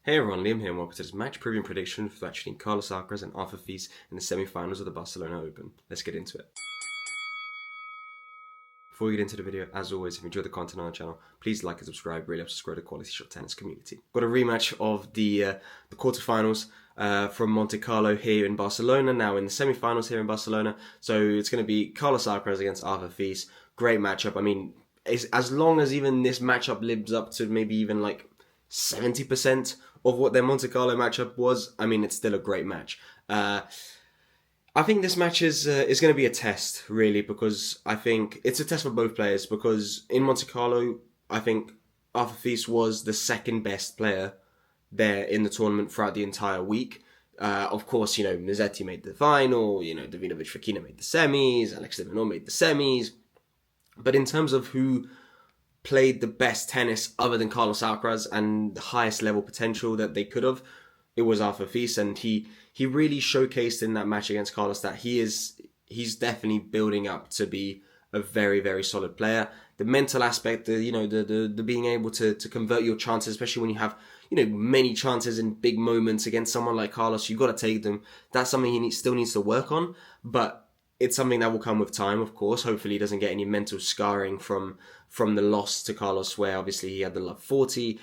Hey everyone, Liam here and welcome to this match preview and prediction for match between Carlos Alcaraz and Alcaraz in the semi-finals of the Barcelona Open. Let's get into it. Before we get into the video, as always, if you enjoy the content on the channel, please like and subscribe. Really helps us grow the quality shot tennis community. Got a rematch of the quarterfinals from Monte Carlo here in Barcelona, now in the semi-finals here in Barcelona. So it's going to be Carlos Alcaraz against Alcaraz. Great matchup. I mean, as long as even this matchup lives up to maybe even like 70% of what their Monte Carlo matchup was, I mean, it's still a great match. I think this match is going to be a test, really, because I think it's a test for both players. Because in Monte Carlo, I think Alcaraz was the second best player there in the tournament throughout the entire week. Of course, Musetti made the final, Davinovic Fokina made the semis, Alex de Minaur made the semis. But in terms of who played the best tennis other than Carlos Alcaraz and the highest level potential that they could have, it was Alcaraz, and he really showcased in that match against Carlos that he's definitely building up to be a very, very solid player. The mental aspect, the being able to convert your chances, especially when you have many chances in big moments against someone like Carlos, you've got to take them. That's something he still needs to work on, but it's something that will come with time, of course. Hopefully he doesn't get any mental scarring from the loss to Carlos, where obviously he had the love 40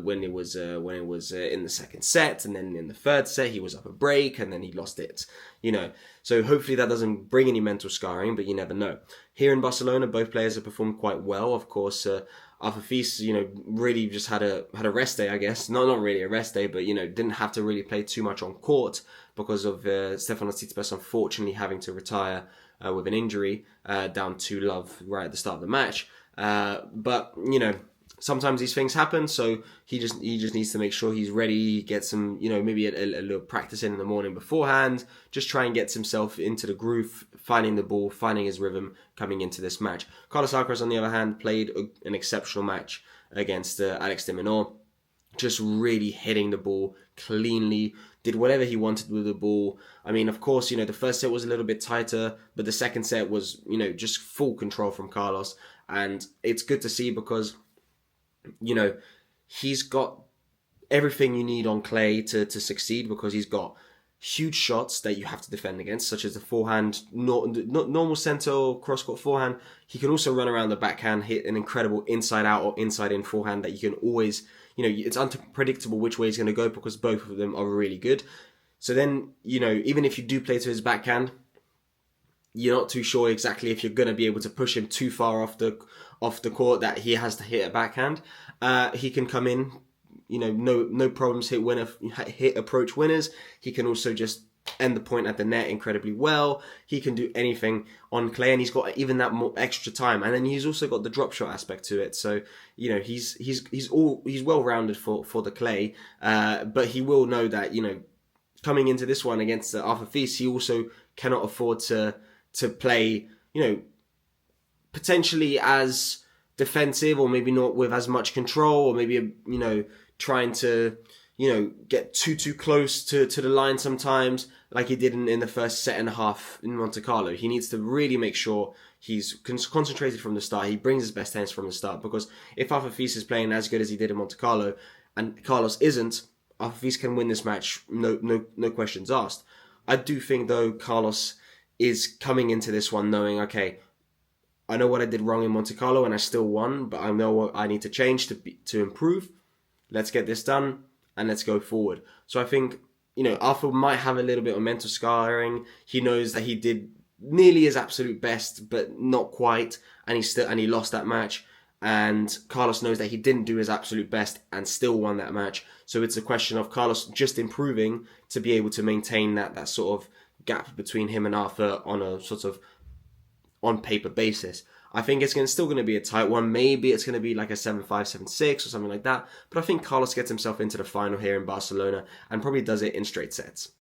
when it was in the second set, and then in the third set he was up a break and then he lost it. So hopefully that doesn't bring any mental scarring, but you never know. Here in Barcelona, both players have performed quite well. Of course, Alcaraz, really just had a rest day, I guess. Not really a rest day, but didn't have to really play too much on court because of Stefanos Tsitsipas unfortunately having to retire with an injury down to love right at the start of the match. But sometimes these things happen, so he just needs to make sure he's ready, get some, maybe a little practice in the morning beforehand, just try and get himself into the groove, finding the ball, finding his rhythm coming into this match. Carlos Alcaraz, on the other hand, played an exceptional match against Alex de Minaur, just really hitting the ball cleanly, did whatever he wanted with the ball. I mean, of course, the first set was a little bit tighter, but the second set was, just full control from Carlos. And it's good to see because, he's got everything you need on clay to succeed, because he's got huge shots that you have to defend against, such as the forehand, normal center or cross-court forehand. He can also run around the backhand, hit an incredible inside-out or inside-in forehand that you can always, it's unpredictable which way he's going to go because both of them are really good. So then, even if you do play to his backhand, you're not too sure exactly if you're going to be able to push him too far off the court that he has to hit a backhand. He can come in, no problems, hit approach winners. He can also just end the point at the net incredibly well. He can do anything on clay, and he's got even that more extra time. And then he's also got the drop shot aspect to it. So he's well rounded for the clay. But he will know that coming into this one against Alcaraz, he also cannot afford to play potentially as defensive, or maybe not with as much control, or maybe trying to get too close to the line sometimes, like he did in the first set and a half in Monte Carlo. He needs to really make sure he's concentrated from the start. He brings his best tennis from the start, because if Alcaraz is playing as good as he did in Monte Carlo and Carlos isn't, Alcaraz can win this match, no questions asked. I do think though Carlos is coming into this one knowing, okay, I know what I did wrong in Monte Carlo and I still won, but I know what I need to change to improve. Let's get this done and let's go forward. So I think, Alpha might have a little bit of mental scarring. He knows that he did nearly his absolute best, but not quite, and he lost that match. And Carlos knows that he didn't do his absolute best and still won that match. So it's a question of Carlos just improving to be able to maintain that sort of gap between him and Arthur on a sort of on paper basis. I think it's still going to be a tight one. Maybe it's going to be like a 7-5, 7-6 or something like that. But I think Carlos gets himself into the final here in Barcelona and probably does it in straight sets.